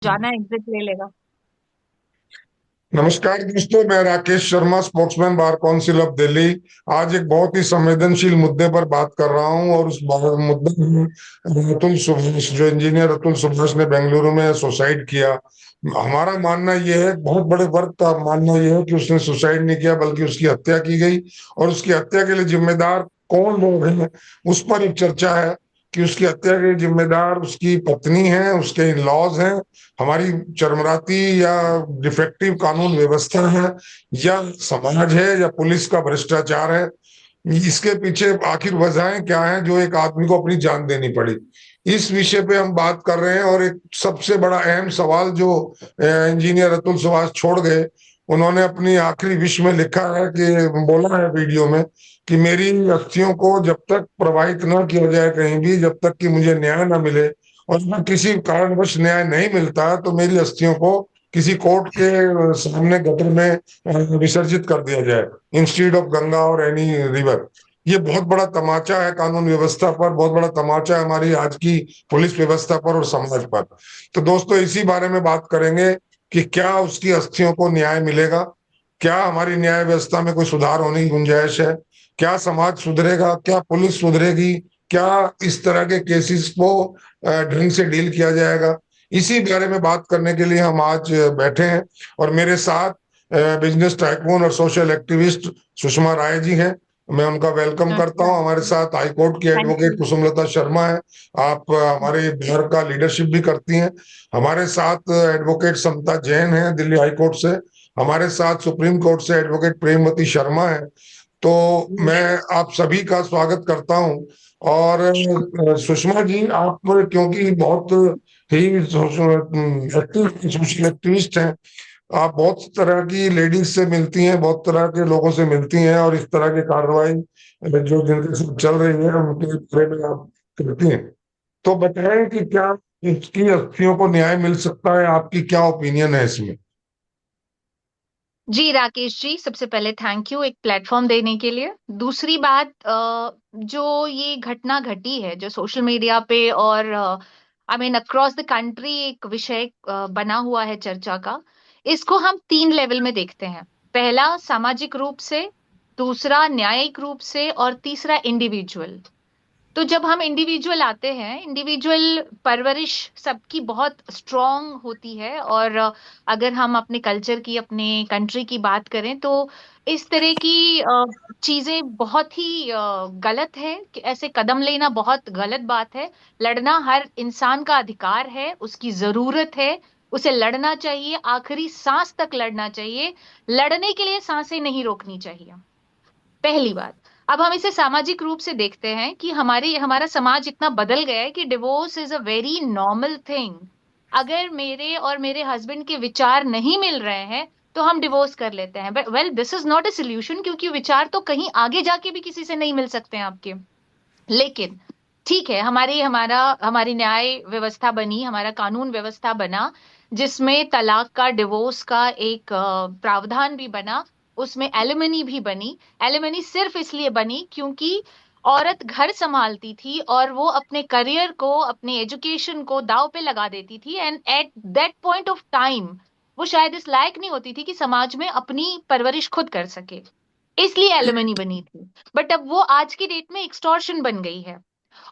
जाना एग्जिट ले लेगा। नमस्कार दोस्तों, मैं Rakesh Sharma, sportsman bar council of Delhi. आज एक बहुत ही संवेदनशील मुद्दे पर बात कर रहा हूं और उस मुद्दे में अतुल सुभाष, जो इंजीनियर अतुल सुभाष ने बेंगलुरु में सुसाइड किया। हमारा मानना यह है, बहुत बड़े वर्ग का मानना यह है कि उसने सुसाइड नहीं किया बल्कि उसकी हत्या की गई। और उसकी हत्या के लिए जिम्मेदार कौन लोग हैं, उस पर एक चर्चा है कि उसकी हत्या के जिम्मेदार उसकी पत्नी है, उसके इन लॉज हैं, हमारी चरमराती या डिफेक्टिव कानून व्यवस्था है, या समाज है, या पुलिस का भ्रष्टाचार है। इसके पीछे आखिर वजहें क्या हैं जो एक आदमी को अपनी जान देनी पड़ी। इस विषय पे हम बात कर रहे हैं। और एक सबसे बड़ा अहम सवाल जो इंजीनियर अतुल सुभाष छोड़ गए, उन्होंने अपनी आखिरी विश में लिखा है कि, बोला है वीडियो में, कि मेरी अस्थियों को जब तक प्रवाहित ना किया जाए कहीं भी, जब तक कि मुझे न्याय ना मिले, और अगर किसी कारणवश न्याय नहीं मिलता तो मेरी अस्थियों को किसी कोर्ट के सामने गटर में विसर्जित कर दिया जाए, इंस्टीड ऑफ गंगा और एनी रिवर। ये बहुत बड़ा तमाचा है कानून व्यवस्था पर, बहुत बड़ा तमाचा है हमारी आज की पुलिस व्यवस्था पर और समाज पर। तो दोस्तों, इसी बारे में बात करेंगे कि क्या उसकी अस्थियों को न्याय मिलेगा, क्या हमारी न्याय व्यवस्था में कोई सुधार होने की गुंजाइश है, क्या समाज सुधरेगा, क्या पुलिस सुधरेगी, क्या इस तरह के केसेस को ढंग से डील किया जाएगा। इसी बारे में बात करने के लिए हम आज बैठे हैं। और मेरे साथ बिजनेस टाइकून और सोशल एक्टिविस्ट सुषमा राय जी हैं। मैं उनका वेलकम करता हूं। हमारे साथ हाई कोर्ट की thank advocate you. Kusumlata Sharma है। आप हमारे बिहार का लीडरशिप भी करती हैं। हमारे साथ एडवोकेट समता जैन है दिल्ली हाई कोर्ट से। हमारे साथ सुप्रीम कोर्ट से एडवोकेट प्रेमवती शर्मा है। तो मैं आप सभी का स्वागत करता हूं। और सुषमा जी, आप क्योंकि बहुत ही सोशल एक्टिविस्ट हैं, आप बहुत तरह की लेडीज से मिलती हैं, बहुत तरह के लोगों से मिलती हैं, और इस तरह की कार्रवाई जो जिनके साथ चल रही है उनके बारे में आप करती हैं। तो बताएं कि क्या इसकी अस्थियों को न्याय मिल सकता है, आपकी क्या ओपिनियन है इसमें। जी राकेश जी, सबसे पहले थैंक यू एक प्लेटफॉर्म देने के लिए। दूसरी बात, जो ये घटना घटी है जो सोशल मीडिया पे और I mean across the country एक विषय बना हुआ है चर्चा का। इसको हम तीन लेवल में देखते हैं। पहला सामाजिक रूप से, दूसरा न्यायिक रूप से, और तीसरा इंडिविजुअल। तो जब हम इंडिविजुअल आते हैं, इंडिविजुअल परवरिश सबकी बहुत स्ट्रांग होती है। और अगर हम अपने कल्चर की, अपने कंट्री की बात करें तो इस तरह की चीजें बहुत ही गलत है कि ऐसे कदम लेना बहुत गलत बात है। लड़ना हर इंसान का अधिकार है, उसकी जरूरत है। उसे लड़ना चाहिए, आखिरी सांस तक लड़ना चाहिए। लड़ने के लिए सांसें नहीं रोकनी चाहिए। पहली बात। अब हम इसे सामाजिक रूप से देखते हैं कि हमारे हमारा समाज इतना बदल गया है कि divorce is a very normal thing. अगर मेरे और मेरे हस्बैंड के विचार नहीं मिल रहे हैं तो हम डिवोर्स कर लेते हैं। But well, this is not a solution, क्योंकि विचार तो कहीं आगे जाके भी किसी से नहीं मिल सकते हैं आपके। लेकिन ठीक है, हमारी न्याय व्यवस्था बनी, हमारा कानून व्यवस्था बना, जिसमें तलाक का, डिवोर्स का एक प्रावधान भी बना। उसमें एलिमनी भी बनी। एलिमनी सिर्फ इसलिए बनी क्योंकि औरत घर संभालती थी और वो अपने करियर को, अपने एजुकेशन को दांव पे लगा देती थी। And at that point of time वो शायद इस लायक नहीं होती थी कि समाज में अपनी परवरिश खुद कर सके, इसलिए एलिमनी बनी थी। बट अब वो आज की डेट में एक्सटॉर्शन बन गई है।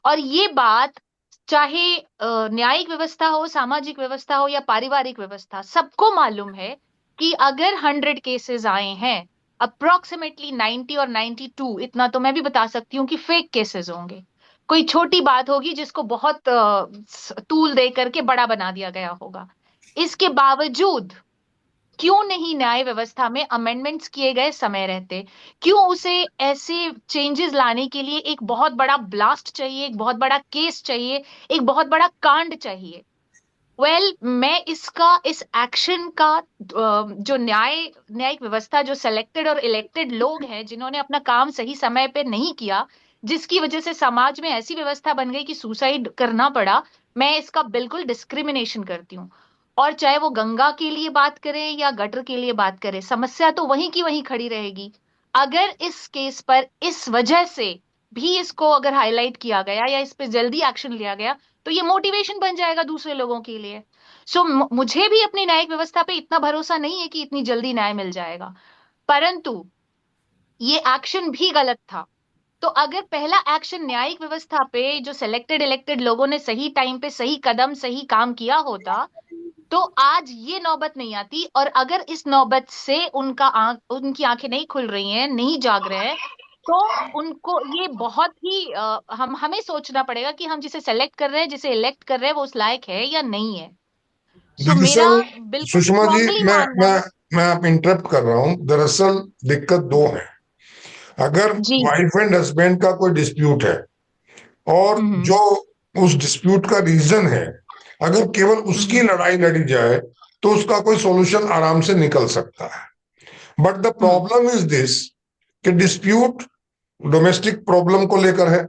और ये बात, चाहे न्यायिक व्यवस्था हो, सामाजिक व्यवस्था हो, या पारिवारिक व्यवस्था, सबको मालूम है कि अगर 100 केसेस आए हैं, अप्रोक्सीमेटली 90 और 92, इतना तो मैं भी बता सकती हूँ कि फेक केसेस होंगे। कोई छोटी बात होगी जिसको बहुत तूल दे करके बड़ा बना दिया गया होगा। इसके बावजूद क्यों नहीं न्याय व्यवस्था में अमेंडमेंट्स किए गए समय रहते? क्यों उसे ऐसे चेंजेस लाने के लिए एक बहुत बड़ा ब्लास्ट चाहिए, एक बहुत बड़ा केस चाहिए, एक बहुत बड़ा कांड चाहिए? मैं इस एक्शन का, जो न्यायिक व्यवस्था, जो सेलेक्टेड और इलेक्टेड लोग हैं जिन्होंने अपना काम सही समय पे नहीं किया, जिसकी वजह से समाज में ऐसी व्यवस्था बन गई कि सुसाइड करना पड़ा, मैं इसका बिल्कुल डिस्क्रिमिनेशन करती हूँ। और चाहे वो गंगा के लिए बात करें या गटर के लिए बात करें, समस्या तो वहीं की वहीं खड़ी रहेगी। अगर इस केस पर इस वजह से भी इसको अगर हाईलाइट किया गया या इस पे जल्दी एक्शन लिया गया, तो ये मोटिवेशन बन जाएगा दूसरे लोगों के लिए। सो मुझे भी अपनी न्यायिक व्यवस्था पे इतना भरोसा नहीं है कि इतनी जल्दी न्याय मिल जाएगा। परंतु ये एक्शन भी गलत था। तो अगर पहला एक्शन न्यायिक व्यवस्था पे जो सिलेक्टेड इलेक्टेड लोगों ने सही टाइम पे सही कदम सही काम किया होता, तो आज ये नौबत नहीं आती। और अगर इस नौबत से उनकी आंखें नहीं खुल रही हैं, नहीं जाग रहे हैं, तो उनको ये बहुत ही हम हमें सोचना पड़ेगा कि हम जिसे सेलेक्ट कर रहे हैं, जिसे इलेक्ट कर रहे हैं, वो उस लायक है या नहीं है। सो मेरा दरअसल बिल्कुल सुषमा जी, स्ट्रांगली मैं मानना मैं है। मैं आप इंटरप्ट कर रहा हूं। दरअसल दिक्कत दो है। अगर जी। वाइफ एंड हस्बैंड का कोई डिस्प्यूट है और हम्म। जो उस डिस्प्यूट का रीजन है, अगर केवल उसकी हम्म। लड़ाई लड़ी जाए तो उसका कोई सॉल्यूशन आराम से निकल सकता है। But the hmm. Problem is this कि डिस्प्यूट डोमेस्टिक प्रॉब्लम को लेकर है,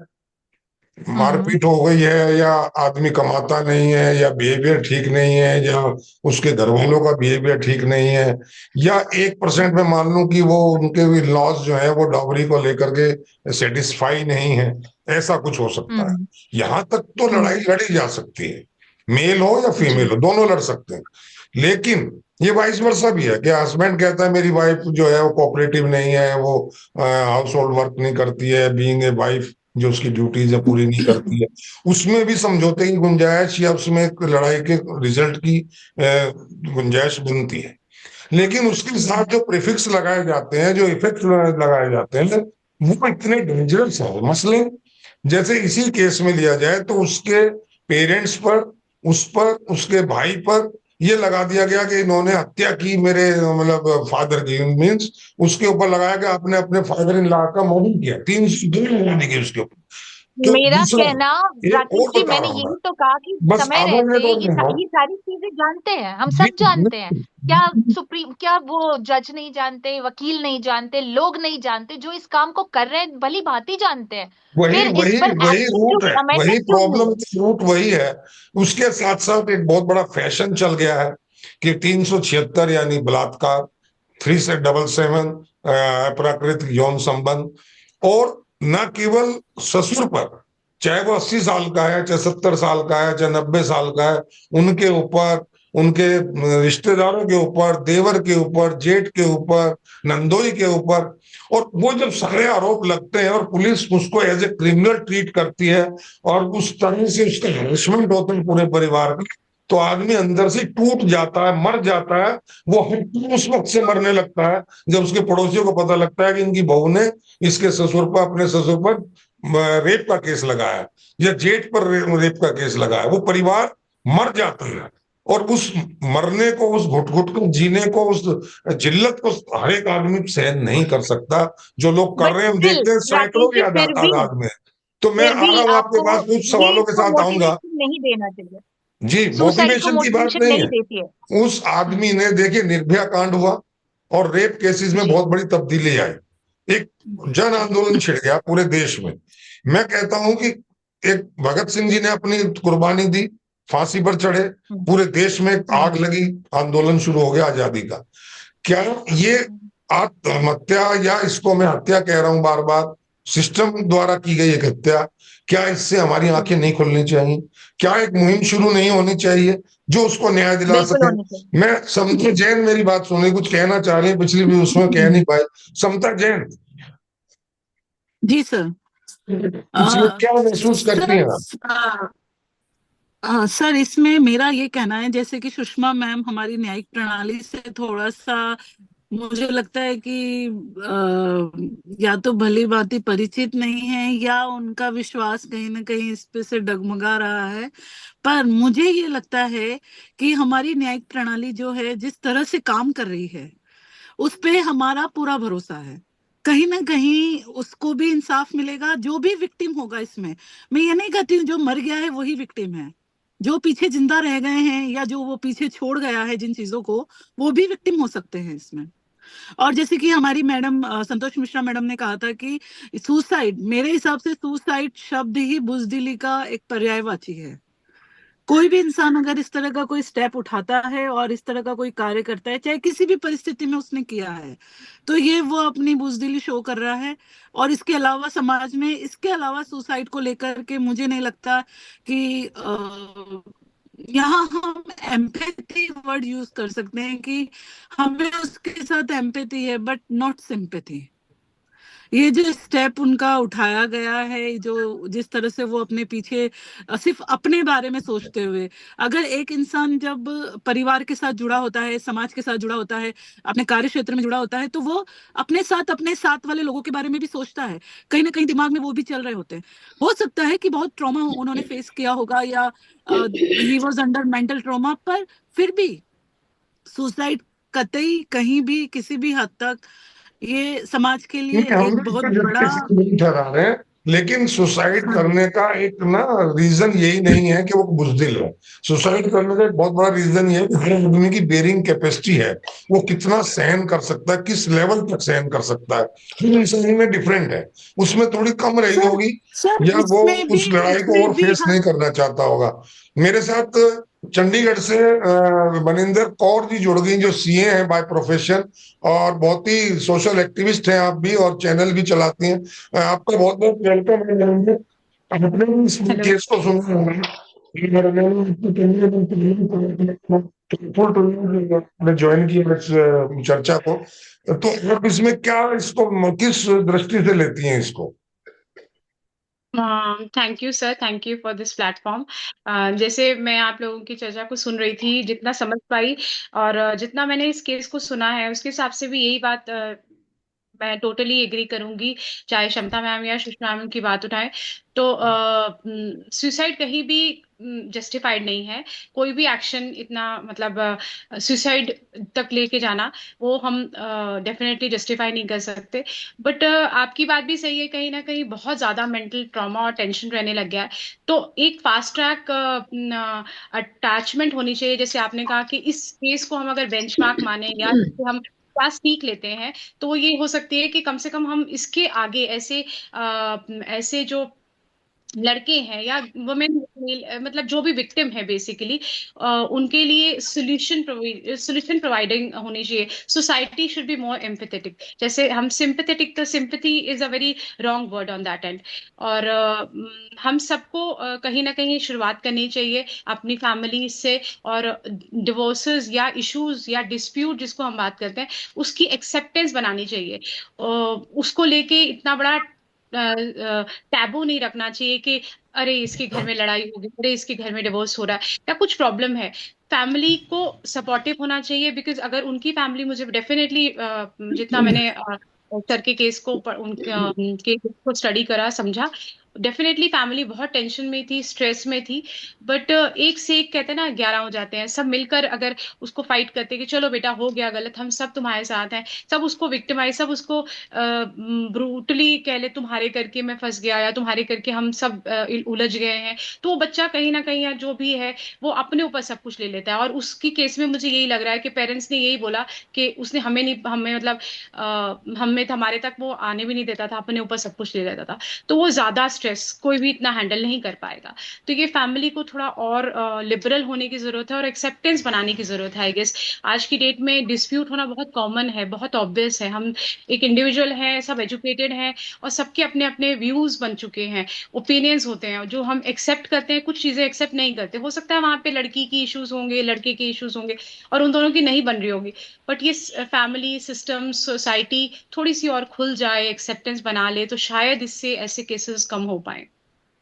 हम्म। मारपीट हो गई है, या आदमी कमाता नहीं है, या बिहेवियर ठीक नहीं है, या उसके घर वालों का बिहेवियर ठीक नहीं है, या 1% में मान लूं कि वो उनके लॉज जो है वो डॉवरी को लेकर के सेटिस्फाई नहीं है। ऐसा कुछ हो सकता है। हम्म। यहां तक तो लड़ाई हम्म। लड़ी जा सकती है, मेल हो या फीमेल जी। हो, दोनों लड़ सकते हैं। लेकिन ये वाइस वर्सा भी है कि हस्बैंड कहता है मेरी वाइफ जो है वो कोऑपरेटिव नहीं है, वो हाउस होल्ड वर्क नहीं करती है, बीइंग ए वाइफ जो उसकी ड्यूटीज है पूरी नहीं करती है। उसमें भी समझौते की गुंजाइश या उसमें एक लड़ाई के रिजल्ट की गुंजाइश बनती है। लेकिन उसके साथ जो प्रीफिक्स लगाए जाते हैं, जो इफेक्ट लगाए जाते हैं, वो इतने डेंजरस है। मसलन जैसे इसी केस में लिया जाए तो उसके पेरेंट्स पर, उस पर, उसके भाई पर ये लगा दिया गया कि इन्होंने हत्या की मेरे मतलब फादर की, मीन्स उसके ऊपर लगाया कि आपने अपने फादर इन लॉ का मर्डर किया। 3 दिन लगाने की उसके ऊपर। तो मेरा दूसरा, कहना, एक राकेश और जी, बता मैंने रहा हूं मैं, यही तो कहा कि बस समय आधा रहते मिनट और दूंगा। ये सारी चीजें जानते हैं, हम जी, सब जानते हैं। क्या सुप्रीम, क्या वो जज नहीं जानते, वकील नहीं जानते, लोग नहीं जानते जो इस काम को कर रहे हैं भली भांति जानते हैं। वही फिर इस वही पर वही एक्शन क्यों रूट है, नहीं, वही अमेंडमेंट क्यों नहीं प्रॉब्लम हुई? का रूट वही है। उसके साथ साथ एक बहुत बड़ा फैशन चल गया है कि 376, यानी बलात्कार, 3777 प्राकृतिक यौन संबंध, और न केवल ससुर पर, चाहे वो 80 साल का है, चाहे 70 साल का है, चाहे 90 साल का है, उनके ऊपर, उनके रिश्तेदारों के ऊपर, देवर के ऊपर, जेठ के ऊपर, नंदोई के ऊपर। और वो जब सारे आरोप लगते हैं और पुलिस उसको एज ए क्रिमिनल ट्रीट करती है और उस तरह से उसका हरेसमेंट होता है पूरे परिवार का, तो आदमी अंदर से टूट जाता है, मर जाता है। वो हर उस वक्त से मरने लगता है जब उसके पड़ोसियों को पता लगता है कि इनकी बहू ने इसके ससुर पर, अपने ससुर पर रेप का केस लगाया, या जेठ पर रेप का केस लगाया। वो परिवार मर जाता है। और उस मरने को, उस घुट घुट को जीने को, उस जिल्लत को हर एक आदमी सहन नहीं कर सकता। जो लोग कर बट रहे हैं हम स्टिल, देखते हैं राकेश सैकड़ों की जी, आदाद में। तो मैं फिर आ भी रहा हूं आपके आपको पास, कुछ ये सवालों के इसको साथ आऊंगा। मोटिवेशन नहीं देना चाहिए। जी, सुसाइड को मोटिवेशन की बात मोटिवेशन नहीं नहीं है। देती है। उस आदमी ने, देखिए, निर्भया कांड हुआ और रेप केसेस में जी। बहुत बड़ी तब्दीली आई। एक जन आंदोलन छिड़ गया पूरे देश में। मैं कहता हूं कि एक भगत सिंह जी ने अपनी कुर्बानी दी, फांसी पर चढ़े, हम्म। पूरे देश में आग हम्म। लगी, आंदोलन शुरू हो गया आजादी का। क्या ये आत्महत्या, या इसको मैं हत्या कह रहा हूं बार बार, सिस्टम द्वारा की गई एक हत्या, क्या इससे हमारी आंखें हम्म। नहीं खुलनी चाहिए? क्या एक मुहिम शुरू नहीं होनी चाहिए जो उसको न्याय दिला बिल्कुल सके? होनी चाहिए। मैं, समता जैन मेरी बात सुने, कुछ कहना चाह रही है, पिछली भी उसमें कह नहीं पाए। समता जैन, जी सर। इसमें अ, क्या महसूस करती सर, हैं आप? सर, इसमें मेरा ये कहना है, जैसे कि सुषमा मैम हमारी न्यायिक प्रणाली से थोड़ा सा, मुझे लगता है कि या तो भली भांति परिचित नहीं है, या उनका विश्वास कहीं ना कहीं इस पे से डगमगा रहा है। पर मुझे ये लगता है कि हमारी न्यायिक प्रणाली जो है, जिस तरह से काम कर रही है, उस पे हमारा पूरा भरोसा है। कहीं ना कहीं उसको भी इंसाफ मिलेगा, जो भी विक्टिम होगा इसमें। मैं ये नहीं कहती हूँ जो मर गया है वही विक्टिम है, जो पीछे जिंदा रह गए हैं या जो वो पीछे छोड़ गया है जिन चीजों को, वो भी विक्टिम हो सकते हैं इसमें। और जैसे कि हमारी मैडम संतोष मिश्रा मैडम ने कहा था कि सुसाइड, मेरे हिसाब से सुसाइड शब्द ही बुजदिली का एक पर्यायवाची है। कोई भी इंसान अगर इस तरह का कोई स्टेप उठाता है और इस तरह का कोई कार्य करता है, चाहे किसी भी परिस्थिति में उसने किया है, तो ये वो अपनी बुजदिली शो कर रहा है। और इसके अलावा समाज में, इसके अलावा सुसाइड को लेकर के मुझे नहीं लगता कि यहाँ हम एम्पैथी वर्ड यूज कर सकते हैं कि हमें उसके साथ एम्पैथी है, बट नॉट सिंपैथी। ये जो स्टेप उनका उठाया गया है, जो जिस तरह से वो अपने पीछे सिर्फ अपने बारे में सोचते हुए, अगर एक इंसान जब परिवार के साथ जुड़ा होता है, समाज के साथ जुड़ा होता है, अपने कार्य क्षेत्र में जुड़ा होता है, तो वो अपने साथ वाले लोगों के बारे में भी सोचता है। कहीं ना कहीं दिमाग में वो भी चल रहे होते हैं। हो सकता है कि बहुत ट्रॉमा उन्होंने फेस किया होगा, या he was under mental trauma, पर फिर भी सुसाइड कतई कहीं भी किसी भी हद तक ये समाज के लिए नहीं, हम एक लोग बहुत इसको बड़ा। जस्टिफिकेशन नहीं ठहरा रहे हैं, लेकिन सुसाइड हाँ। करने का एक ना रीजन यही नहीं है कि वो बुजदिल हो। सुसाइड करने का एक बहुत बड़ा रीजन ये है कि हर आदमी की बेरिंग कैपेसिटी है, वो कितना सहन कर सकता है, किस लेवल तक सहन कर सकता है। हर इंसान में डिफरेंट है, उसमें थोड़ी कम रही सर होगी, सर या वो इसमें भी उस लड़ाई को इसमें और भी फेस नहीं हम। करना चाहता होगा। मेरे साथ चंडीगढ़ से मनिंदर कौर जी जुड़ गई, जो सीए हैं बाय प्रोफेशन, और बहुत ही सोशल एक्टिविस्ट हैं आप भी, और चैनल भी चलाती हैं। आपका बहुत बहुत वेलकम है मैम। आपने भी इस हेलो। केस को सुना होगा। आपने ज्वाइन किया इस चर्चा को, तो आप इसमें क्या, इसको किस दृष्टि से लेती हैं इसको? Thank you sir, thank you for this platform. जैसे मैं आप लोगों की चर्चा को सुन रही थी, जितना समझ पाई और जितना मैंने इस केस को सुना है, उसके हिसाब से भी यही बात मैं टोटली एग्री करूंगी। चाहे क्षमता मैम या सुषमा मैम की बात उठाएं, तो सुसाइड कहीं भी जस्टिफाइड नहीं है। कोई भी एक्शन इतना मतलब सुसाइड तक लेके जाना, वो हम डेफिनेटली जस्टिफाई नहीं कर सकते। बट आपकी बात भी सही है, कहीं ना कहीं बहुत ज्यादा मेंटल ट्रॉमा और टेंशन रहने लग गया है। तो एक फास्ट ट्रैक अटैचमेंट होनी चाहिए। जैसे आपने कहा कि इस केस को हम अगर बेंचमार्क माने या इससे हम क्या सीख लेते हैं, तो वो ये हो सकती है कि कम से कम हम इसके आगे ऐसे जो लड़के हैं या वुमेन, मतलब जो भी विक्टिम है बेसिकली, उनके लिए सोल्यूशन प्रोवाइडिंग होनी चाहिए। Society should be more empathetic. जैसे हम सिंपैथेटिक, तो sympathy is a very wrong word on that and. और हम सबको कहीं ना कहीं शुरुआत करनी चाहिए अपनी फैमिली से। और डिवोर्सेस या इश्यूज या डिस्प्यूट जिसको हम बात करते हैं, उसकी एक्सेप्टेंस बनानी चाहिए। उसको लेके इतना बड़ा टैबू नहीं रखना चाहिए कि अरे इसके घर में लड़ाई होगी, अरे इसके घर में डिवोर्स हो रहा है या कुछ प्रॉब्लम है। फैमिली को सपोर्टिव होना चाहिए, बिकॉज अगर उनकी फैमिली, मुझे डेफिनेटली जितना मैंने सर के केस को उनके केस को स्टडी करा, समझा, डेफिनेटली फैमिली बहुत टेंशन में थी, स्ट्रेस में थी। बट एक से एक कहते हैं ना 11 हो जाते हैं। सब मिलकर अगर उसको फाइट करते कि चलो बेटा हो गया गलत, हम सब तुम्हारे साथ हैं, सब उसको विक्टिमाइज, सब उसको ब्रूटली कह ले तुम्हारे करके मैं फंस गया या तुम्हारे करके हम सब उलझ गए हैं, तो वो बच्चा कहीं ना कहीं या जो भी है वो अपने ऊपर सब कुछ ले लेता है। और उसकी केस में मुझे यही लग रहा है कि पेरेंट्स ने यही बोला कि उसने हमें नहीं, हमें मतलब हमें हमारे तक वो आने भी नहीं देता था, अपने ऊपर सब कुछ ले लेता था। तो वो ज्यादा स्ट्रेस कोई भी इतना हैंडल नहीं कर पाएगा। तो ये फैमिली को थोड़ा और लिबरल होने की जरूरत है और एक्सेप्टेंस बनाने की जरूरत है। आई गेस आज की डेट में डिस्प्यूट होना बहुत कॉमन है, बहुत ऑब्वियस है। हम एक इंडिविजुअल है, सब एजुकेटेड हैं और सबके अपने अपने व्यूज बन चुके हैं, ओपिनियंस होते हैं जो हम एक्सेप्ट करते हैं, कुछ चीजें एक्सेप्ट नहीं करते। हो सकता है वहां पे लड़की की इश्यूज होंगे, लड़के के इश्यूज होंगे और उन दोनों की नहीं बन रही होगी। बट ये फैमिली सिस्टम, सोसाइटी थोड़ी सी और खुल जाए, एक्सेप्टेंस बना ले, तो शायद इससे ऐसे केसेस कम हो पाए।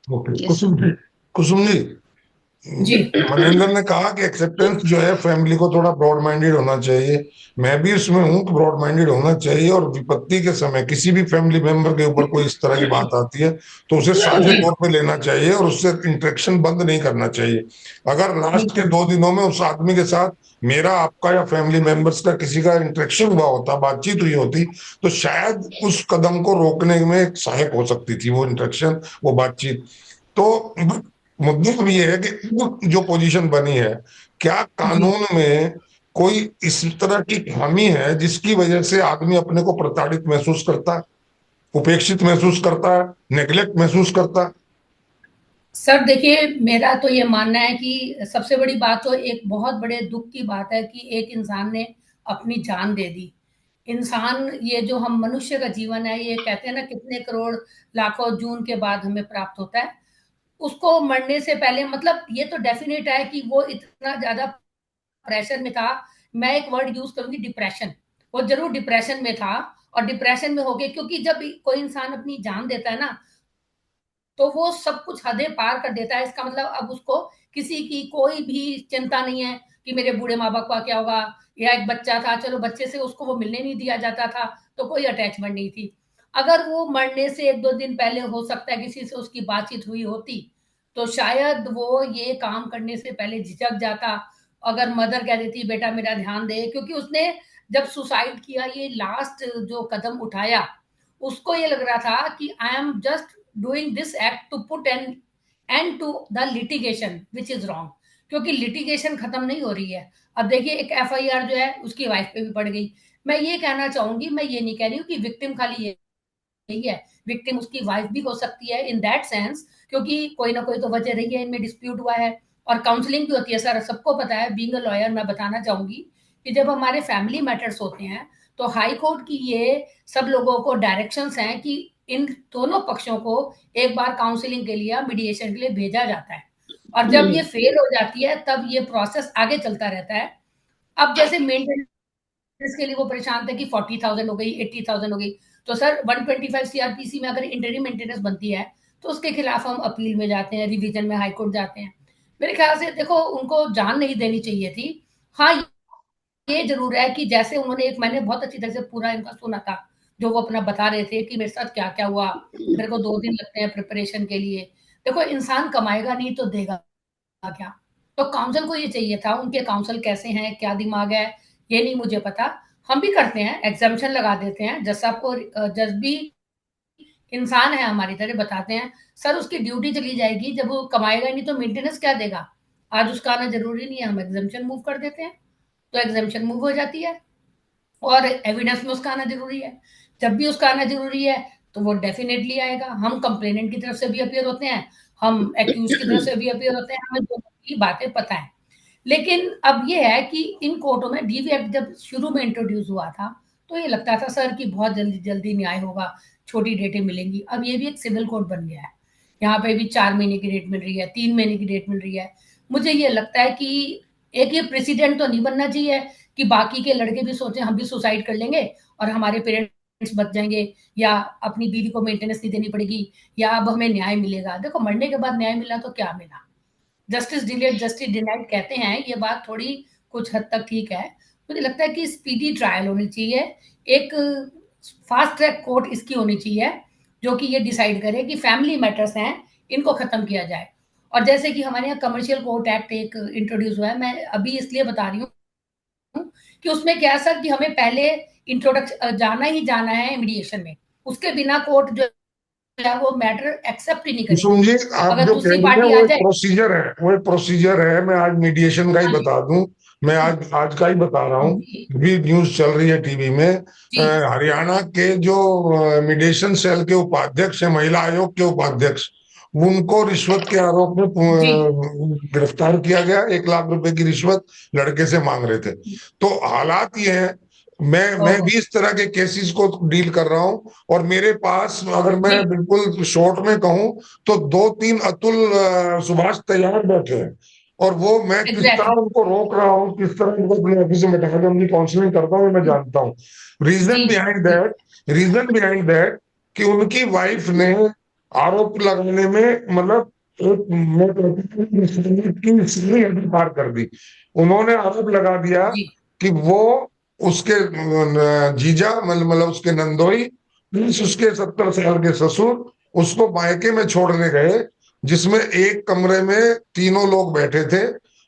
Okay, yes sir. Kusum ji, जी। मनिंदर ने कहा कि एक्सेप्टेंस जो है फैमिली को थोड़ा ब्रॉड माइंडेड होना चाहिए। मैं भी उसमें हूँ कि ब्रॉड माइंडेड होना चाहिए, और विपत्ति के समय किसी भी फैमिली मेंबर के ऊपर कोई इस तरह की बात आती है तो उसे साझे जी। तौर पे लेना चाहिए, और उससे इंटरेक्शन बंद नहीं करना चाहिए। अगर लास्ट के 2 दिनों में उस आदमी के साथ मेरा, आपका या फैमिली मेंबर्स का किसी का इंटरेक्शन हुआ होता, बातचीत हुई होती, तो शायद उस कदम को रोकने में एक सहायक हो सकती थी वो इंटरेक्शन, वो बातचीत। तो मुद्दा अब ये है कि वो जो पोजीशन बनी है, क्या जी। कानून में कोई इस तरह की खामी है जिसकी वजह से आदमी अपने को प्रताड़ित महसूस करता है, उपेक्षित महसूस करता है, नेग्लेक्ट महसूस करता है? सर देखिए, मेरा तो ये मानना है कि सबसे बड़ी बात तो एक बहुत बड़े दुख की बात है कि एक इंसान ने अपनी जान दे दी। इंसान, ये जो हम मनुष्य का जीवन है, ये कहते हैं ना कितने करोड़ लाखों जून के बाद हमें प्राप्त होता है। उसको मरने से पहले, मतलब ये तो डेफिनेट है कि वो इतना ज्यादा प्रेशर में था। मैं एक वर्ड यूज करूंगी, डिप्रेशन। वो जरूर डिप्रेशन में था, और डिप्रेशन में हो गया, क्योंकि जब कोई इंसान अपनी जान देता है ना, तो वो सब कुछ हदें पार कर देता है। इसका मतलब अब उसको किसी की कोई भी चिंता नहीं है कि मेरे बूढ़े माँ बाप का क्या होगा। या एक बच्चा था, चलो बच्चे से उसको वो मिलने नहीं दिया जाता था, तो कोई अटैचमेंट नहीं थी। अगर वो मरने से एक दो दिन पहले हो सकता है किसी से उसकी बातचीत हुई होती, तो शायद वो ये काम करने से पहले झिझक जाता। अगर मदर कह देती बेटा मेरा ध्यान दे, क्योंकि उसने जब सुसाइड किया, ये लास्ट जो कदम उठाया, उसको ये लग रहा था कि I am just doing this act to put an end to the litigation which is wrong, क्योंकि लिटिगेशन खत्म नहीं हो रही है। अब देखिए एक एफआईआर जो है उसकी वाइफ पे भी पड़ गई। मैं ये कहना चाहूंगी, मैं ये नहीं कह रही हूँ कि विक्टिम खाली यही है, विक्टिम उसकी वाइफ भी हो सकती है इन दैट सेंस, क्योंकि कोई ना कोई तो वजह रही है, इनमें डिस्प्यूट हुआ है। और काउंसलिंग भी होती है, सर सबको पता है, बीइंग अ लॉयर मैं बताना चाहूंगी कि जब हमारे फैमिली मैटर्स होते हैं, तो हाई कोर्ट की ये सब लोगों को डायरेक्शंस हैं कि इन दोनों पक्षों को एक बार काउंसलिंग के लिए, मीडिएशन के लिए भेजा जाता है। और जब ये फेल हो जाती है, तब ये प्रोसेस आगे चलता रहता है। अब जैसे मेंटेनेंस के लिए वो परेशान थे कि 40,000 हो गई, 80,000 हो गई, तो सर 125 सीआरपीसी में अगर इंटरिम मेंटेनेंस बनती है, तो उसके खिलाफ हम अपील में जाते हैं, रिवीजन में हाईकोर्ट जाते हैं। मेरे ख्याल से देखो उनको जान नहीं देनी चाहिए थी। हाँ, ये जरूर है कि जैसे उन्होंने एक, मैंने बहुत अच्छी तरह से पूरा इनका सुना था, जो वो अपना बता रहे थे कि मेरे साथ क्या क्या हुआ, मेरे को 2 दिन लगते हैं प्रिपरेशन के लिए। देखो इंसान कमाएगा नहीं तो देगा क्या? तो काउंसिल को ये चाहिए था, उनके काउंसिल कैसे हैं, क्या दिमाग है, ये नहीं मुझे पता। हम भी करते हैं, एग्जामेशन लगा देते हैं, जज साहब को, जज भी इंसान है हमारी तरह, बताते हैं सर उसकी ड्यूटी चली जाएगी, जब वो कमाएगा नहीं तो मेंटेनेंस क्या देगा। आज उसका आना जरूरी नहीं है, हम एग्जामेशन मूव कर देते हैं, तो एग्जामेशन मूव हो जाती है। और एविडेंस में उसका आना जरूरी है, जब भी उसका आना जरूरी है तो वो डेफिनेटली आएगा। हम कंप्लेनेंट की तरफ से भी अपियर होते हैं, हम एक्यूज की तरफ से भी अपियर होते हैं, हमें दोनों की बातें पता है। लेकिन अब ये है कि इन कोर्टों में डीवी एक्ट जब शुरू में इंट्रोड्यूस हुआ था, तो ये लगता था सर कि बहुत जल्दी जल्दी न्याय होगा, छोटी डेटें मिलेंगी। अब ये भी एक सिविल कोर्ट बन गया है, यहाँ पे भी 4 महीने की डेट मिल रही है, 3 महीने की डेट मिल रही है। मुझे ये लगता है कि एक ये प्रेसिडेंट तो नहीं बनना चाहिए कि बाकी के लड़के भी सोचे हम भी सुसाइड कर लेंगे और हमारे पेरेंट्स बच जाएंगे, या अपनी बीवी को मेंटेनेंस नहीं देनी पड़ेगी, या अब हमें न्याय मिलेगा। देखो मरने के बाद न्याय मिला तो क्या मिला, जस्टिस डिलेड जस्टिस डिनाइड कहते हैं, ये बात थोड़ी कुछ हद तक ठीक है। मुझे लगता है कि स्पीडी ट्रायल होनी चाहिए, एक फास्ट ट्रैक कोर्ट इसकी होनी चाहिए, जो कि ये डिसाइड करे कि फैमिली मैटर्स हैं, इनको खत्म किया जाए। और जैसे कि हमारे यहाँ कमर्शियल कोर्ट एक्ट एक इंट्रोड्यूस हुआ है, मैं अभी इसलिए बता रही हूँ कि उसमें क्या है सर कि हमें पहले इंट्रोडक्शन जाना ही जाना है मीडिएशन में, उसके बिना कोर्ट जो है वो मैटर एक्सेप्ट ही नहीं कुसुम करेगी। जी, आप अगर जो कह दूसरी रही हैं पार्टी वो आ एक जाए। प्रोसीजर है, वो एक प्रोसीजर है। मैं आज मीडिएशन का ही हाँ जी। बता दूं। मैं आज आज का ही बता रहा हूँ। जी। अभी न्यूज चल रही है टीवी में, जी। हरियाणा के जो मीडिएशन सेल के उपाध्यक्ष हैं, महिला आयोग के उपाध्यक्ष, उनको रिश्वत के आरोप में जी। गिरफ्तार किया गया। 1 लाख रुपए की रिश्वत लड़के से मांग रहे थे। तो हालात ये है, मैं ओहो। भी इस तरह के केसेस को डील कर रहा हूँ। और मेरे पास, अगर मैं जी। बिल्कुल शॉर्ट में कहूँ, तो 2-3 अतुल सुभाष तैयार बैठे हैं। और वो मैं किस एग्जैक्टली। तरह उनको रोक रहा हूँ, किस तरह उनको अपने ऑफिस में बैठा कर उनकी काउंसलिंग करता हूँ, मैं जानता हूँ। जी। जी। रीजन बिहाइंड दैट कि उनकी वाइफ ने आरोप लगाने में, मतलब एक, मैं कहता हूँ, इंसानियत की सीढ़ी हद पार कर दी। उन्होंने आरोप लगा दिया जी। कि वो उसके जीजा, मतलब उसके नंदोई, प्लस उसके 70 साल के ससुर उसको मायके में छोड़ने गए, जिसमें एक कमरे में तीनों लोग बैठे थे।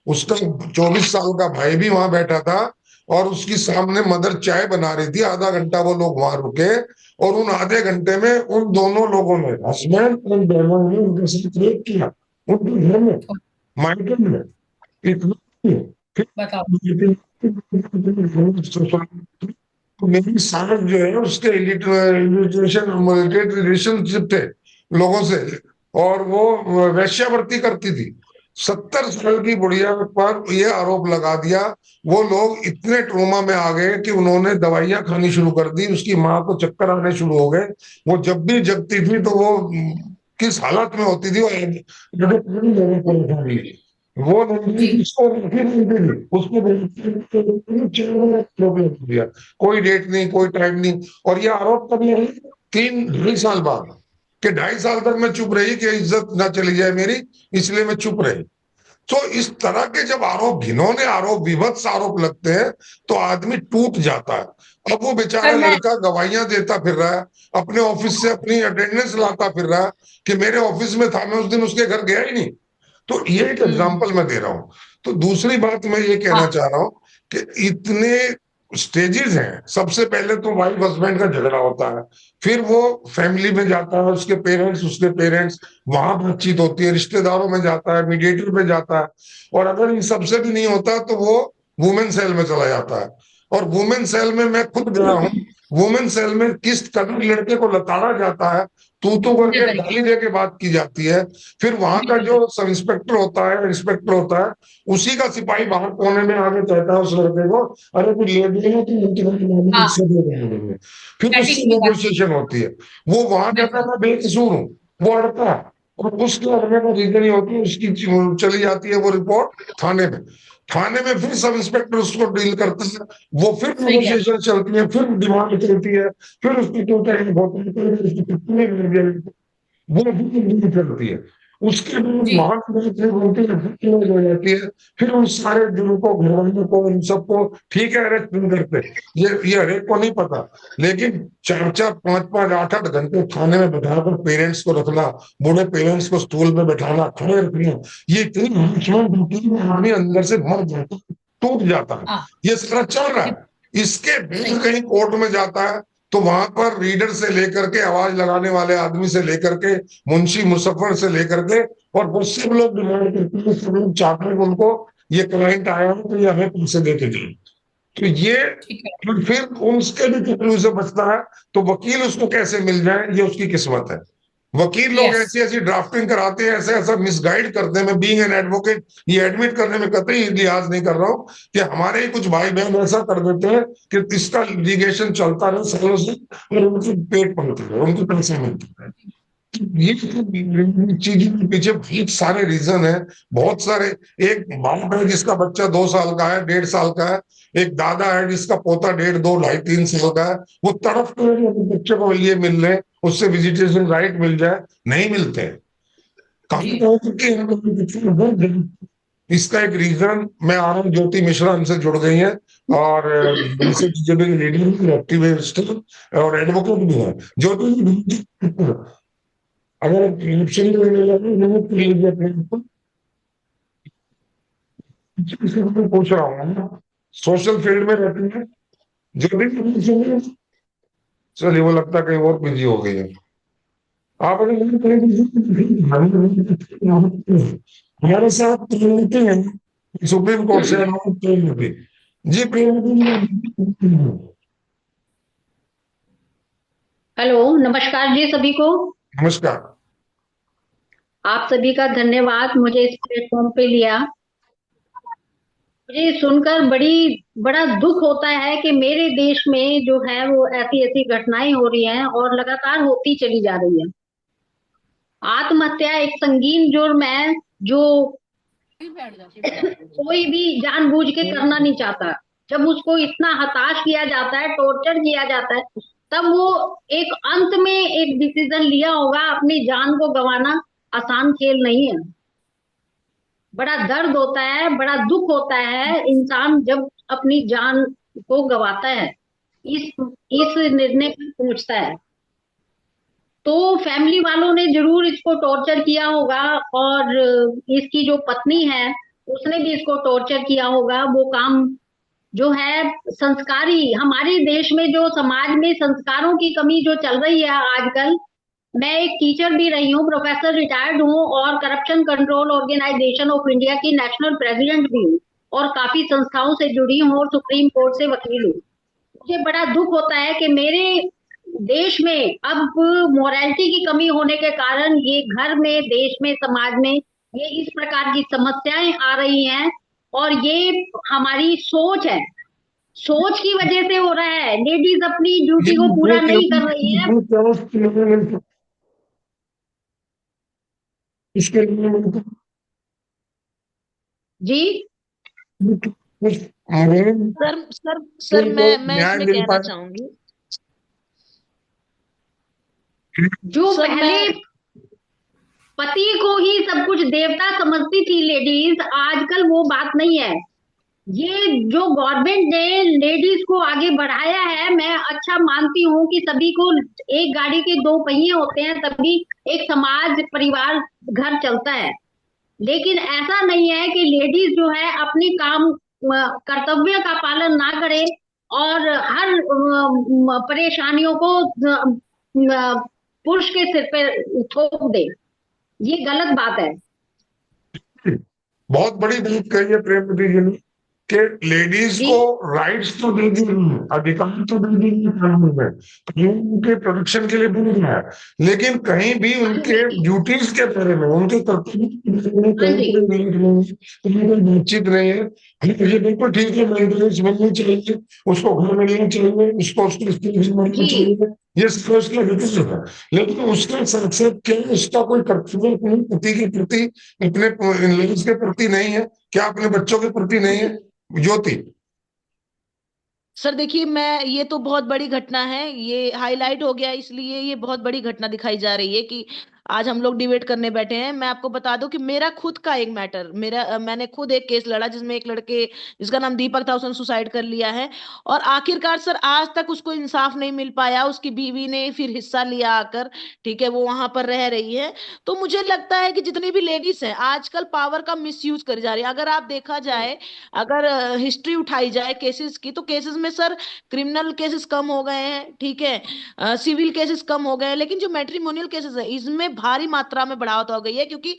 उसका 24 साल का भाई भी वहां बैठा था, और उसकी सामने मदर चाय बना रही थी। आधा घंटा वो लोग वहां रुके, और उन आधे घंटे में उन दोनों लोगों ने, हस्बैंड उन दोनों ने, उनके साथ रेप किया, उनके घर में, मायके में। इतना ही। बताओ। फिर मेरी सास जो है उसके रिलेशनशिप थे लोगों से, और वो वेश्यावृत्ति करती थी। 70 साल की बुढ़िया पर ये आरोप लगा दिया। वो लोग इतने ट्रोमा में आ गए कि उन्होंने दवाइयां खानी शुरू कर दी। उसकी माँ को चक्कर आने शुरू हो गए। वो जब भी जगती थी तो वो किस हालत में होती थी, वो लड़की जी उसको रखी नहीं थी, उसको दिया, कोई डेट नहीं, कोई टाइम नहीं। और ये आरोप कब लगे? 3 2.5 साल बाद, कि 2.5 साल तक मैं चुप रही कि इज्जत ना चली जाए मेरी, इसलिए मैं चुप रही। तो इस तरह के जब आरोप, घिनौने आरोप, विभत्स आरोप लगते हैं, तो आदमी टूट जाता है। अब वो बेचारा सर मैं लड़का गवाहियां देता फिर रहा है, अपने ऑफिस से अपनी अटेंडेंस लाता फिर रहा है कि मेरे ऑफिस में था, मैं उस दिन उसके घर गया ही नहीं। तो ये एक हम्म, एग्जाम्पल मैं दे रहा हूँ। तो दूसरी बात मैं ये कहना हाँ चाह रहा हूँ कि इतने स्टेजेस हैं। सबसे पहले तो वाइफ हस्बैंड का झगड़ा होता है, फिर वो फैमिली में जाता है, उसके पेरेंट्स, उसके पेरेंट्स, वहां बातचीत होती है, रिश्तेदारों में जाता है, मीडिएटर में जाता है। और अगर इन सबसे भी नहीं होता तो वो वुमेन सेल में चला जाता है। और वुमेन सेल में मैं खुद गया हूँ। वुमेन सेल में किस कदर लड़के को लताड़ा जाता है, तू मुझे करके करिए गाली दे के बात की जाती है। फिर वहां का बिल्कुल जो बिल्कुल सब इंस्पेक्टर होता है, इंस्पेक्टर होता है, उसी का सिपाही बाहर कोने में आगे कहता है उस लड़के को, अरे कुछ ले देना तो हाँ मुझसे दे देंगे। फिर एथिक्स उसकी की बात नेगोशिएशन होती है। वो वहां कहता है बिल्कुल मैं बेकसूर हूँ, वो अड़ता है, और उसके अड़ने का रीजन ही होती है, उसकी चली जाती है वो रिपोर्ट थाने में। थाने में फिर सब इंस्पेक्टर उसको डील करते हैं, वो फिर सही कह नेगोशिएशन चलती है, फिर डिमांड चलती है, फिर उसकी टोटल होती है, फिर उसकी कितनी वो भी नहीं करती है। उसके बाद जी महान फिर उनकी क्लोज हो जाती है। फिर उन सारे जिनको, घरवालों को, इन सबको ठीक है अरेस्ट नहीं करते, ये हरेक को नहीं पता। लेकिन 4 4 5 5 8 8 घंटे थाने में बैठाकर पेरेंट्स को रखना, बूढ़े पेरेंट्स को स्टूल में बैठाना, खड़े रखना, ये इतनी हरासमेंट ड्यूटी में आदमी अंदर से मर जाता है, टूट जाता है। हाँ ये सारा चल रहा है। इसके सही बिल कहीं कोर्ट में जाता है, तो वहां पर रीडर से लेकर के, आवाज लगाने वाले आदमी से लेकर के, मुंशी मुसफ्फर से लेकर के, और वो सब लोग डिमांड करते हैं, सब लोग चाहते हैं कि उनको ये क्लाइंट आया हो तो ये हमें पैसे देके जाए। तो ये, ठीक है और फिर उसके भी कितने से बचता है, तो वकील उसको कैसे मिल जाए ये उसकी किस्मत है। वकील लोग यस ऐसी ऐसी ड्राफ्टिंग कराते हैं, ऐसा ऐसा मिसगाइड करते हैं। मैं बीइंग एन एडवोकेट ये एडमिट करने में कतई लिहाज नहीं कर रहा हूँ कि हमारे ही कुछ भाई बहन ऐसा कर देते हैं कि इसका लिटिगेशन चलता रहे सालों से, और उनके पेट पलते रहे, उनके पैसे मिलते रहे। ये चीजों के पीछे बहुत सारे रीजन है, बहुत सारे। एक बाप है जिसका बच्चा 2 साल का है, 1.5 साल का है। एक दादा है जिसका पोता 1.5 2 2.5 3 साल का है। वो तड़पते हैं कि अपने बच्चे को लिए मिल रहे, उससे विजिटेशन राइट मिल जाए, नहीं मिलते। जी कहीं कहीं तक कि यहाँ पर बच्चे को बहुत इसका एक रीजन, मैं आ रहा हूँ, ज्योति मिश्रा हमसे जुड़ गई है, और इनसे बीजेपी की लीडर, एक्टिविस्ट और एडवोकेट भी है। ज्योति, अगर इलेक्शन लड़ने लगे नहीं तो लीजिए अपने आप को। किसी को मैं पूछ रहा हूँ, सोशल फील्ड में रहती है, जो भी चलिए, वो लगता है कहीं और बिजी हो गई है। आप अगर नहीं करेंगे, हमारे साथ प्रेमवती हैं, सुप्रीम कोर्ट से हमारे प्रेमवती जी, प्रेमवती। हेलो, नमस्कार जी सभी को। नमस्कार। आप सभी का धन्यवाद मुझे इस प्लेटफॉर्म पे लिया। मुझे सुनकर बड़ा दुख होता है कि मेरे देश में जो है वो ऐसी ऐसी घटनाएं हो रही हैं और लगातार होती चली जा रही है। आत्महत्या एक संगीन जुर्म है जो कोई भी जानबूझ के करना नहीं चाहता। जब उसको इतना हताश किया जाता है, टॉर्चर किया जाता है, तब वो एक अंत में एक डिसीजन लिया होगा। अपनी जान को गंवाना आसान खेल नहीं है। बड़ा दर्द होता है, बड़ा दुख होता है इंसान जब अपनी जान को गंवाता है, इस इस निर्णय पर पहुंचता है। तो फैमिली वालों ने जरूर इसको टॉर्चर किया होगा, और इसकी जो पत्नी है उसने भी इसको टॉर्चर किया होगा। वो काम जो है संस्कारी, हमारे देश में जो समाज में संस्कारों की कमी जो चल रही है आजकल। मैं एक टीचर भी रही हूँ, प्रोफेसर रिटायर्ड हूँ, और corruption control organisation of India की नेशनल प्रेसिडेंट भी हूँ, और काफी संस्थाओं से जुड़ी हूँ, और सुप्रीम कोर्ट से वकील हूँ। मुझे बड़ा दुख होता है कि मेरे देश में अब मोरालिटी की कमी होने के कारण ये घर में, देश में, समाज में ये इस प्रकार की समस्याएं आ रही हैं। और ये हमारी सोच है, सोच की वजह से हो रहा है। लेडीज अपनी ये ड्यूटी को पूरा नहीं कर रही है। ये इसके लिए मुझे जी कुछ कानून सर सर के सर लिए मैं न्याय इसमें मिल कहना पाए। चाहूंगी। जो सर पहले मैं पति को ही सब कुछ देवता समझती थी लेडीज, आजकल वो बात नहीं है। ये जो गवर्नमेंट ने लेडीज को आगे बढ़ाया है, मैं अच्छा मानती हूँ कि सभी को, एक गाड़ी के दो पहिए होते हैं तभी एक समाज परिवार घर चलता है। लेकिन ऐसा नहीं है कि लेडीज जो है अपनी काम कर्तव्य का पालन ना करे और हर परेशानियों को पुरुष के सिर पे थोप दे। ये गलत बात है। बहुत बड़ी बात कही है प्रेमवती जी ने कि लेडीज जी को राइट्स तो दे दी गई है, अधिकार तो दे दी गई कानून में, कानून उनके प्रोटेक्शन के लिए बन गया है, लेकिन कहीं भी हाँ उनके जी ड्यूटीज के बारे में, उनके कर्तव्य के बारे में हाँ कहीं जी कोई लिंक नहीं है, कहीं कोई बातचीत नहीं है। ये बिल्कुल ठीक है, मेंटेनेंस मिलनी चाहिए, उसको घर मिलना चाहिए, उसको उसकी स्पेस मिलनी जी चाहिए, ये सब उसका हित है। लेकिन उसके साथ साथ क्या उसका कोई कर्तव्य अपने पति के प्रति, अपने लेडीज के प्रति नहीं है? क्या अपने बच्चों के प्रति नहीं है? ज्योति। सर देखिए, मैं ये तो बहुत बड़ी घटना है, ये हाईलाइट हो गया, इसलिए ये बहुत बड़ी घटना दिखाई जा रही है कि आज हम लोग डिबेट करने बैठे हैं। मैं आपको बता दूं कि मेरा खुद का एक मैटर, मैंने खुद एक केस लड़ा जिसमें एक लड़के जिसका नाम दीपक था, उसने सुसाइड कर लिया है। और आखिरकार सर आज तक उसको इंसाफ नहीं मिल पाया। उसकी बीवी ने फिर हिस्सा लिया आकर, ठीक है, वो वहां पर रह रही है। तो मुझे लगता है कि जितनी भी लेडीज हैं आजकल पावर का मिसयूज करी जा रही है। अगर आप देखा जाए, अगर हिस्ट्री उठाई जाए केसेस की, तो केसेस में सर क्रिमिनल केसेस कम हो गए हैं, ठीक है, सिविल केसेस कम हो गए हैं, लेकिन जो मैट्रिमोनियल केसेस है इसमें भारी मात्रा में बढ़ावत हो गई है। क्योंकि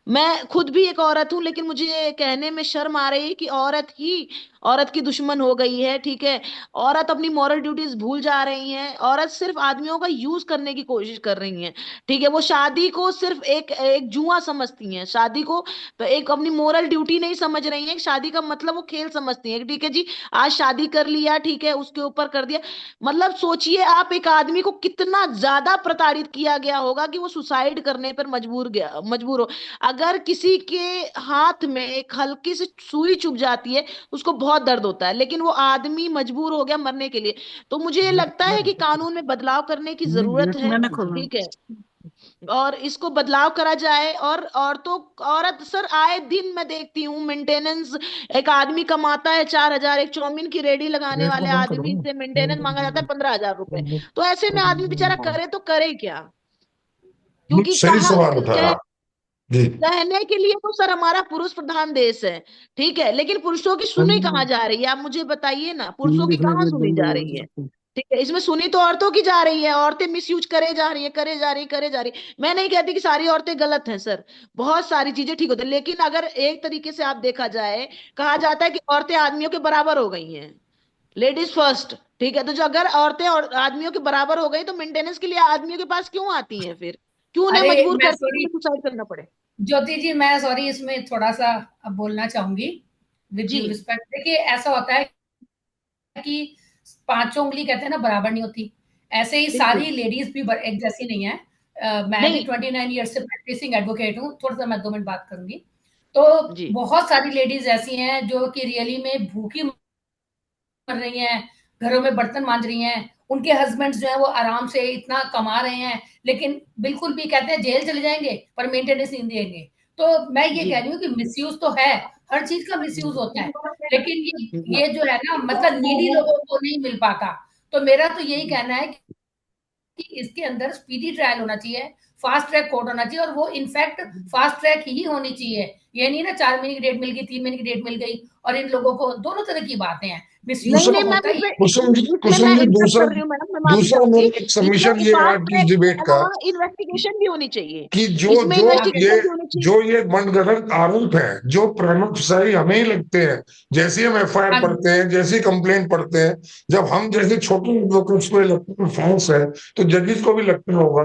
मैं खुद भी एक औरत हूं, लेकिन मुझे ये कहने में शर्म आ रही है कि औरत ही औरत की दुश्मन हो गई है, ठीक है। औरत अपनी मॉरल ड्यूटीज भूल जा रही हैं, औरत सिर्फ आदमियों का यूज करने की कोशिश कर रही हैं, ठीक है। वो शादी को सिर्फ एक एक जुआ समझती हैं, शादी को तो एक अपनी मोरल ड्यूटी नहीं समझ रही हैं। शादी का मतलब वो खेल समझती हैं, ठीक है जी, आज शादी कर लिया, ठीक है, उसके ऊपर कर दिया। मतलब सोचिए आप, एक आदमी को कितना ज्यादा प्रताड़ित किया गया होगा कि वो सुसाइड करने पर मजबूर हो। अगर किसी के हाथ में एक हल्की सी सुई चुभ जाती है, उसको बहुत दर्द होता है, लेकिन वो आदमी मजबूर हो गया मरने के लिए। तो मुझे ये लगता है कि कानून में बदलाव करने की जरूरत है, मैंने खोला। ठीक है, और इसको बदलाव करा जाए। और औरतों, औरत सर आए दिन मैं देखती हूँ मेंटेनेंस, एक आदमी कमाता है 4,000, एक चाउमीन की रेडी लगाने गेट को वाले बंद करो आदमी से मेंटेनेंस मांगा जाता है 15,000 रुपए। ना। तो ऐसे में आदमी बेचारा करे तो करे क्या? क्योंकि सही कहा सवाल उठाया जी। कहने के लिए तो सर हमारा पुरुष प्रधान देश है, ठीक है, लेकिन पुरुषों की सुनी कहाँ जा रही है? आप मुझे बताइए ना, पुरुषों की कहाँ सुनी जा रही है? ठीक है, इसमें सुनी तो औरतों की जा रही है, औरतें मिसयूज करे जा रही है, करे जा रही है, करे जा रही है। मैं नहीं कहती कि सारी औरतें गलत हैं सर, बहुत सारी चीजें ठीक होती है, लेकिन अगर एक तरीके से आप देखा जाए, कहा जाता है कि औरतें आदमियों के बराबर हो गई हैं, लेडीज फर्स्ट, ठीक है। तो जो अगर औरतें और आदमियों के बराबर हो गई, तो मेंटेनेंस के लिए आदमियों के पास क्यों आती हैं फिर? क्यों उन्हें अरे मजबूर मैं करती सॉरी है सुसाइड करना पड़े? ज्योति जी, मैं सॉरी इसमें थोड़ा सा अब बोलना चाहूंगी विद जी ड्यू रिस्पेक्ट। देखिए ऐसा होता है कि पांचों उंगली कहते हैं ना बराबर नहीं होती, ऐसे ही बिल्कुल सारी लेडीज भी एक जैसी नहीं है। मैं भी नहीं। 29 ईयर्स से प्रैक्टिसिंग एडवोकेट हूँ, थोड़ा सा मैं 2 मिनट बात करूंगी। तो जी बहुत सारी लेडीज ऐसी हैं जो कि रियली में भूखी कर रही हैं, घरों में बर्तन मांज रही हैं, उनके हस्बैंड्स जो है वो आराम से इतना कमा रहे हैं, लेकिन बिल्कुल भी कहते हैं जेल चले जाएंगे पर मेंटेनेंस नहीं देंगे। तो मैं ये जी कह रही हूँ कि मिसयूज तो है, हर चीज का मिसयूज होता है, लेकिन जी ये जो है ना मतलब नीडी लोगों को नहीं मिल पाता। तो मेरा तो यही कहना है कि इसके अंदर स्पीडी ट्रायल होना चाहिए, फास्ट ट्रैक कोर्ट होना चाहिए, और वो इनफैक्ट फास्ट ट्रैक ही होनी चाहिए। ये नहीं ना 4 महीने की डेट मिल गई, 3 महीने की डेट मिल गई, और इन लोगों को दोनों तरह की बातें हैं, मिसयूज नहीं कुसुम तो नहीं मैम, होता ही है। इसमें मैं कुसुम जी, इंटरप्ट दूसरा कर रही हूँ मैडम, मैं माफी दूसरा चाहूंगी। मेरा एक इसमें सबमिशन ये है फास्ट आज की इस ट्रैक के डिबेट का अलावा इन्वेस्टिगेशन भी होनी चाहिए, कि इसमें इन्वेस्टिगेशन भी होनी चाहिए। जो ये मनगढ़ंत आरोप है, जो प्रमुखशाही हमें ही लगते हैं, जैसे ही हम एफआईआर हाँ जी। पढ़ते हैं, जैसे ही कंप्लेंट पढ़ते हैं, जब हम जैसे छोटे एडवोकेट्स को ये लगता है फॉल्स है, तो जजेस को भी लगता होगा,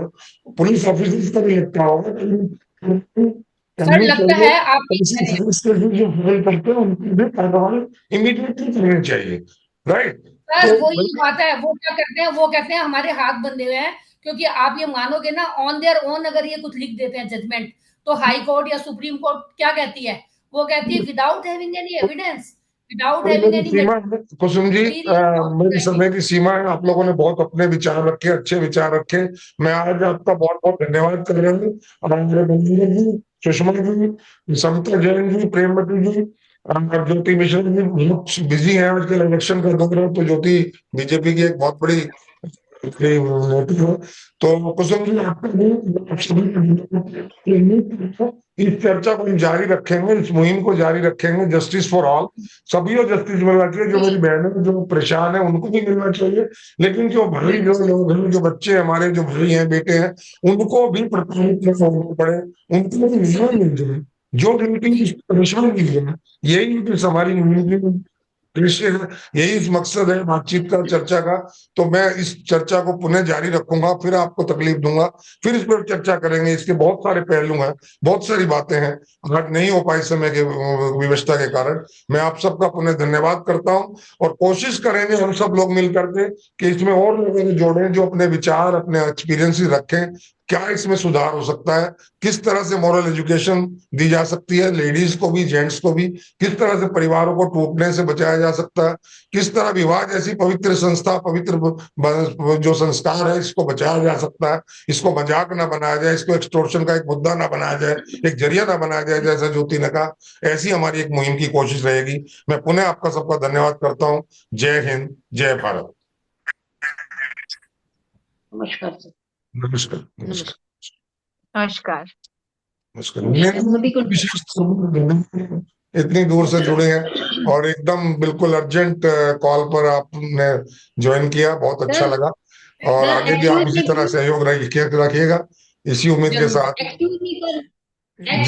पुलिस ऑफिसर्स को भी लगता होगा कि सर करनी लगता चाहिए। है आप ये ऐसी कह रहे हैं, फॉल्स केसेस जो फाइल करते हैं उनकी भी कार्रवाई इमीडिएटली करनी चाहिए, राइट? सर तो वो ये बात है, वो क्या करते हैं, वो कहते हैं हमारे हाथ बंधे हुए हैं, क्योंकि आप ये मानोगे ना, ऑन देयर ओन अगर ये कुछ लिख देते हैं जजमेंट, तो हाई कोर्ट या सुप्रीम कोर्ट क्या कहती है? वो कहती है without having any evidence, without having मेरी एनी सीमा है कुसुम जी, मटेरियल मेरी समय की सीमा है। आप लोगों ने बहुत अपने विचार रखे, अच्छे विचार रखे। मैं आज आपका बहुत बहुत धन्यवाद कर रहा हूँ। और रविंद्र जी, सुषमा जी, सविता जैन जी, प्रेमवती जी और ज्योति मिश्रा जी बहुत बिजी हैं। आजकल इलेक्शन का दौर है, तो ज्योति बीजेपी की एक बहुत बड़ी मोटी हो। तो कुसुम जी, आपका भी आप सभी का इस चर्चा को हम जारी रखेंगे, इस मुहिम को जारी रखेंगे। जस्टिस फॉर ऑल, सभी को जस्टिस मिलना चाहिए। जो मेरी बहनें जो परेशान है उनको भी मिलना चाहिए, लेकिन जो भाई जो लोग हैं, जो बच्चे हमारे, जो भाई हैं, बेटे हैं, उनको भी प्रताड़ित न होना पड़े, उनको भी न्याय मिल जाए, जो गिल्टी पनिशमेंट मिल जाए। यही हमारी मुहिम की दृश्य है, यही इस मकसद है बातचीत का, चर्चा का। तो मैं इस चर्चा को पुनः जारी रखूंगा, फिर आपको तकलीफ दूंगा, फिर इस पर चर्चा करेंगे। इसके बहुत सारे पहलू हैं, बहुत सारी बातें हैं, आज नहीं हो पाई समय के विवशता के कारण। मैं आप सबका पुनः धन्यवाद करता हूं, और कोशिश करेंगे हम सब लोग मिल करके कि इसमें और लोगों को जोड़ें, जो अपने विचार, अपने एक्सपीरियंस रखें। क्या इसमें सुधार हो सकता है, किस तरह से मॉरल एजुकेशन दी जा सकती है, लेडीज को भी, जेंट्स को भी, किस तरह से परिवारों को टूटने से बचाया जा सकता है, किस तरह विवाह जैसी पवित्र संस्था, पवित्र जो संस्कार है, इसको बचाया जा सकता है। इसको मजाक ना बनाया जाए, इसको एक्सटॉर्शन का एक मुद्दा ना बनाया जाए, एक जरिया ना बनाया जाए, जैसा ज्योति ने कहा। ऐसी हमारी एक मुहिम की कोशिश रहेगी। मैं पुनः आपका सबका धन्यवाद करता हूँ। जय हिंद, जय भारत। नमस्कार सर। नमस्कार, नमस्कार, नमस्कार। नमस्कार। सभी को विशेष इतनी दूर से जुड़े हैं, और एकदम बिल्कुल अर्जेंट कॉल पर आपने ज्वाइन किया, बहुत अच्छा सर, लगा। और सर आगे भी आप इसी तरह सहयोग रखिएगा, इसी उम्मीद के साथ। एक्सक्यूज मी सर, जी।